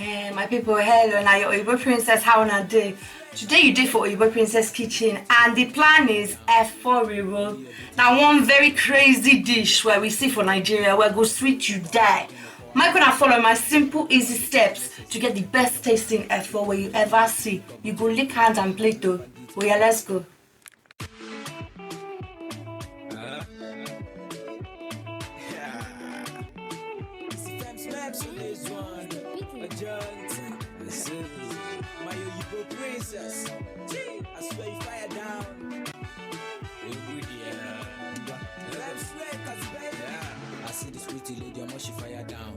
My people, hello, now your Oyinbo princess, how on a day? Today you did for Oyinbo princess kitchen, and the plan is F4 Riro. Now one very crazy dish where we see for Nigeria where go sweet you die. Am gonna follow my simple, easy steps to get the best tasting F4 where you ever see? You go lick hands and plate though. Oh yeah, let's go. My Oyinbo princess, I swear you fire down. Let's wake us, baby. I see this pretty lady, how much she fire down.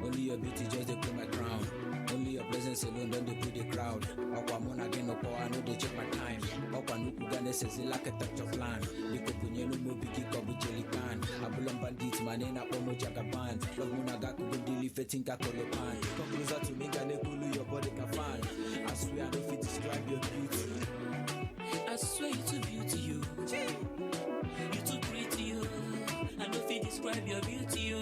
Only your beauty just they put my crown. Only your presence alone, don't they put the crowd. Aquamona again, no power, I know they check my time. Aquanuku Gane says it like a touch of land. Liko Punyelu Mobiki Kobu Jelly Pan. Abulon Bandit, Manena Pomo Jagaban. Love Munagaku Dili Fetinka Kolopan. Come closer to me, Gane Kulu, your body can find. I swear I don't fit describe your beauty. I swear you're too beauty, you. You're too pretty, you. I don't fit describe your beauty, you.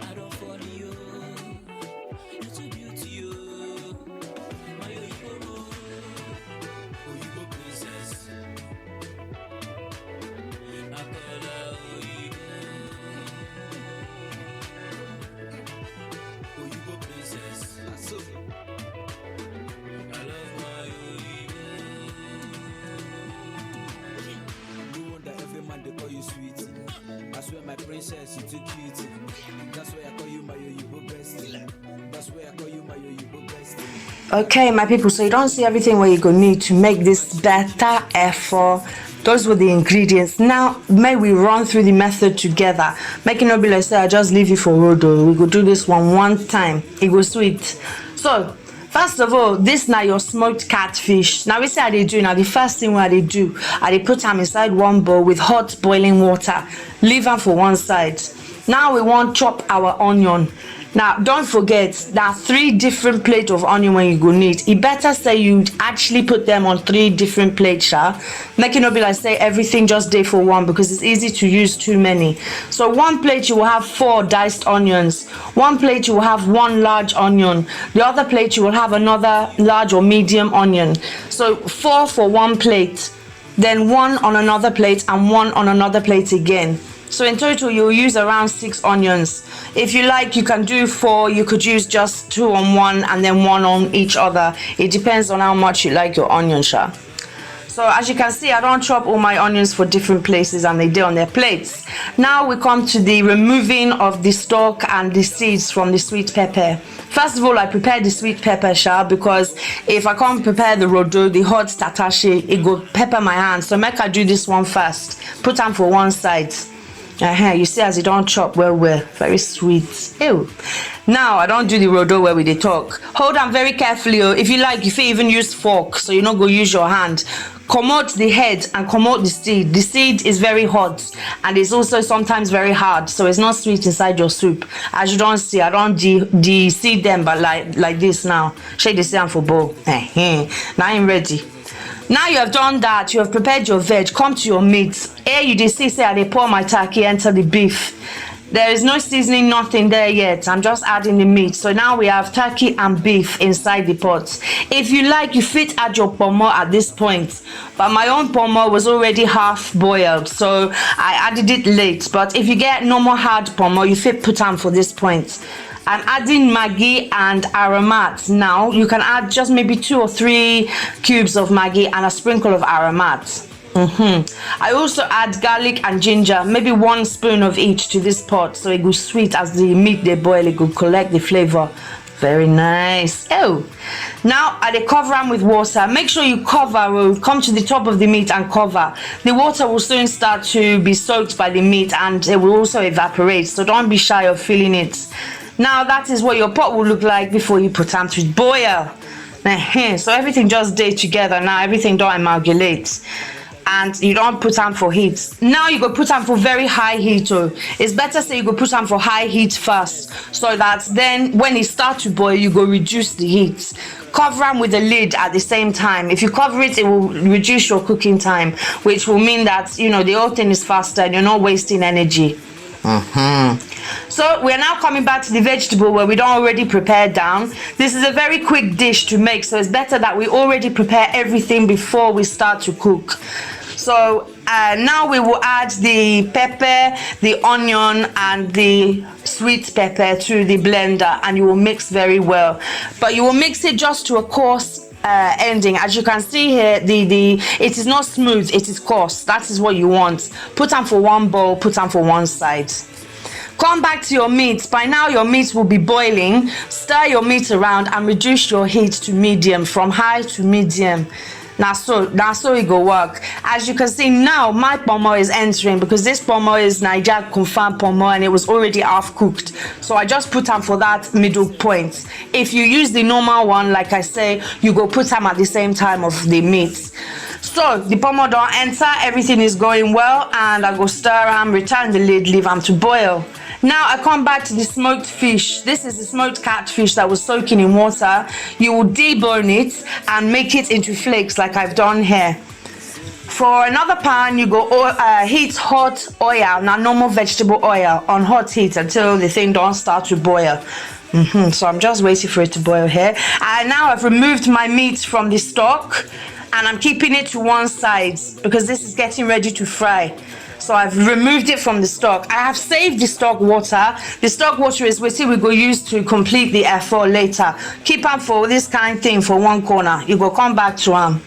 I don't follow you. You're too beauty, you. My Oyinbo princess. I call her Oyinbo princess. I love my Oyinbo. No wonder every man they call you sweetie. I swear my princess, you too cute. That's why I call you my Oyinbo bestie. That's why I call you my Oyinbo bestie. Okay, my people, so you don't see everything what you're gonna need to make this better effort. Those were the ingredients. Now, may we run through the method together. Make it not be like say I just leave you for Rodo. We go do this one time. It goes sweet. So, first of all, this now your smoked catfish. Now we say how they do. Now the first thing what they do, they put them inside one bowl with hot boiling water. Leave them for one side. Now we want chop our onion. Now don't forget there are 3 different plates of onion when you go need. It better say you actually put them on 3 different plates, sha. Make it not be like say everything just day for one, because it's easy to use too many. So one plate you will have 4 diced onions. One plate you will have 1 large onion. The other plate you will have another large or medium onion. So 4 for one plate, then 1 on another plate and 1 on another plate again. So in total, you'll use around 6 onions. If you like, you can do 4. You could use just 2 on one and then 1 on each other. It depends on how much you like your onion, sha. So as you can see, I don't chop all my onions for different places and they do on their plates. Now we come to the removing of the stalk and the seeds from the sweet pepper. First of all, I prepare the sweet pepper, sha, because if I can't prepare the rodo, the hot tatashi, it go pepper my hands. So make I do this one first. Put them for one side. You see as you don't chop well, very sweet. Ew. Now I don't do the rodo where we dey talk. Hold on very carefully. If you like, you can even use fork, so you not go use your hand. Come out the head and come out the seed. The seed is very hot and it's also sometimes very hard, so it's not sweet inside your soup. As you don't see, I don't de-seed them, but like this now. Shake the seed for bowl. Now I'm ready. Now you have done that, you have prepared your veg, come to your meat. Here you did see say I pour my turkey enter the beef. There is no seasoning, nothing there yet. I'm just adding the meat. So now we have turkey and beef inside the pot. If you like, you fit add your pomo at this point. But my own pomo was already half boiled, so I added it late. But if you get normal hard pomo, you fit put on for this point. I'm adding Maggi and aromat. Now you can add just maybe 2 or 3 cubes of Maggi and a sprinkle of aromat. I also add garlic and ginger, maybe 1 spoon of each to this pot, so it goes sweet as the meat they boil. It will collect the flavor. Very nice. Oh, now I cover them with water. Make sure you cover. Come to the top of the meat and cover. The water will soon start to be soaked by the meat and it will also evaporate, so don't be shy of filling it. Now that is what your pot will look like before you put them to boil. So everything just stay together. Now everything don't amalgamate. And you don't put them for heat. Now you go put them for very high heat. It's better say you go put them for high heat first, so that then when it starts to boil, you go reduce the heat. Cover them with the lid at the same time. If you cover it, it will reduce your cooking time, which will mean that the whole thing is faster and you're not wasting energy. So we're now coming back to the vegetable where we don't already prepare down. This is a very quick dish to make, so it's better that we already prepare everything before we start to cook. So now we will add the pepper, the onion, and the sweet pepper to the blender, and you will mix very well. But you will mix it just to a coarse ending. As you can see here, it is not smooth, it is coarse. That is what you want. Put them for one bowl, put them for one side. Come back to your meat. By now your meat will be boiling. Stir your meat around and reduce your heat to medium, from high to medium. Now so it go work. As you can see now, my pomo is entering, because this pomo is Niger confirmed pomo and it was already half cooked. So I just put them for that middle point. If you use the normal one, like I say, you go put them at the same time of the meat. So the pomo don't enter, everything is going well, and I go stir them, return the lid, leave them to boil. Now I come back to the smoked fish. This is the smoked catfish that was soaking in water. You will debone it and make it into flakes like I've done here. For another pan, you go heat hot oil, now normal vegetable oil, on hot heat until the thing don't start to boil. So I'm just waiting for it to boil here. And now I've removed my meat from the stock, and I'm keeping it to one side because this is getting ready to fry. So I've removed it from the stock. I have saved the stock water. The stock water is what we go use to complete the effort later. Keep up for this kind thing for one corner. You go come back to them.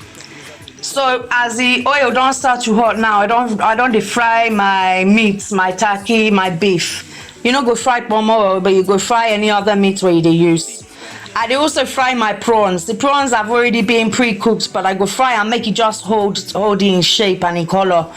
So as the oil don't start to hot now, I don't fry my meats, my turkey, my beef. You know, go fry pomo, but you go fry any other meat where you use. I also fry my prawns. The prawns have already been pre-cooked, but I go fry and make it just hold in shape and in color.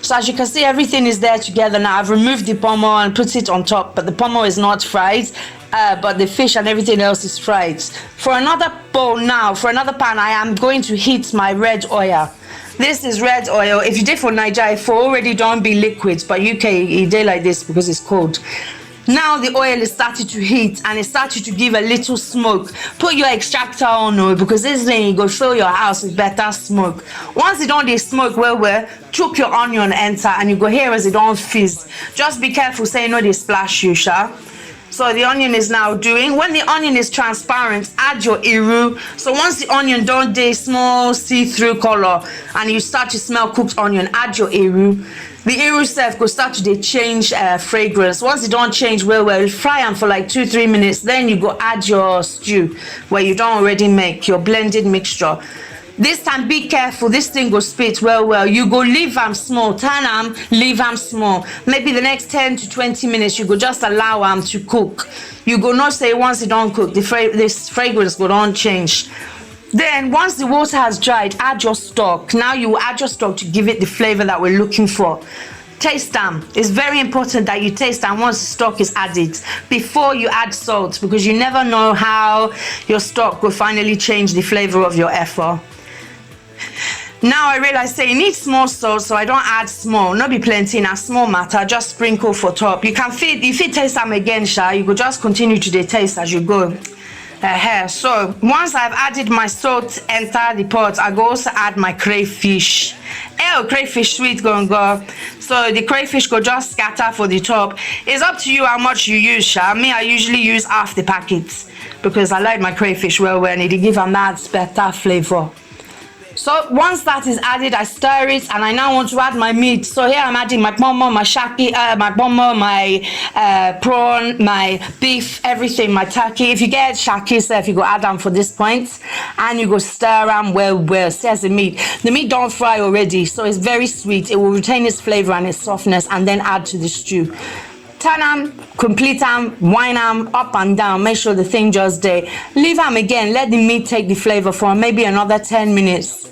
So as you can see, everything is there together now. I've removed the pomo and put it on top, but the pomo is not fried, but the fish and everything else is fried. For another bowl now, for another pan, I am going to heat my red oil. This is red oil. If you did for Nigeria, it already don't be liquid, but UK, it did like this because it's cold. Now the oil is starting to heat and it started to give a little smoke. Put your extractor on, because this thing you go fill your house with better smoke. Once it don't smoke well, choke your onion enter and you go hear as it don't fizz. Just be careful, say no they splash you, sha. So the onion is now doing. When the onion is transparent, add your iru. So once the onion don't dey small see-through color and you start to smell cooked onion, add your iru. The iru self go start to change fragrance. Once it don't change well, fry them for like 2-3 minutes. Then you go add your stew where you don't already make your blended mixture. This time be careful, this thing go spit well. You go leave them small, turn them, leave them small. Maybe the next 10 to 20 minutes you go just allow them to cook. You go not say once it don't cook, this fragrance go don't change. Then once the water has dried, add your stock. Now you add your stock to give it the flavor that we're looking for. Taste them. It's very important that you taste them once the stock is added before you add salt, because you never know how your stock will finally change the flavor of your effort. Now I realize say you need small salt, so I don't add small. Not be plenty in a small matter, just sprinkle for top. You can feed, if you taste them again, sha, you go just continue to taste as you go. So once I've added my salt enter the pot, I go also add my crayfish. Crayfish sweet go. So the crayfish go just scatter for the top. It's up to you how much you use, sha. Me, I usually use half the packet because I like my crayfish well and it give a mad better flavor. So once that is added, I stir it and I now want to add my meat. So here I'm adding my pomo, my shaki, my pomo, my prawn, my beef, everything, my turkey. If you get shaki, so if you go add them for this point, and you go stir them well. See as the meat. The meat don't fry already, so it's very sweet. It will retain its flavor and its softness, and then add to the stew. Turn them, complete them, wine them up and down. Make sure the thing just there. Leave them again. Let the meat take the flavor for maybe another 10 minutes.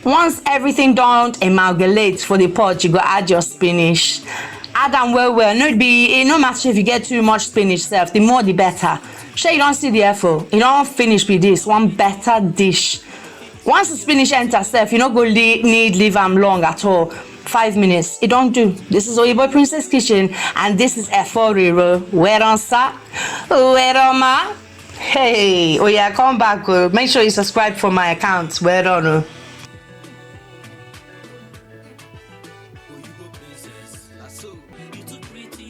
Once everything don't amalgamate for the pot, you go add your spinach. Add them well. No matter if you get too much spinach self, the more the better. Sure, you don't see the effort. You don't finish with this one better dish. Once the spinach enters self, you don't go leave them long at all. 5 minutes. It don't do. This is Oyinbo Princess Kitchen and this is Riro. Where on sir? Where on ma? Hey, oh yeah, come back. Make sure you subscribe for my account. Where on? Oyinbo Princess, na so you too pretty.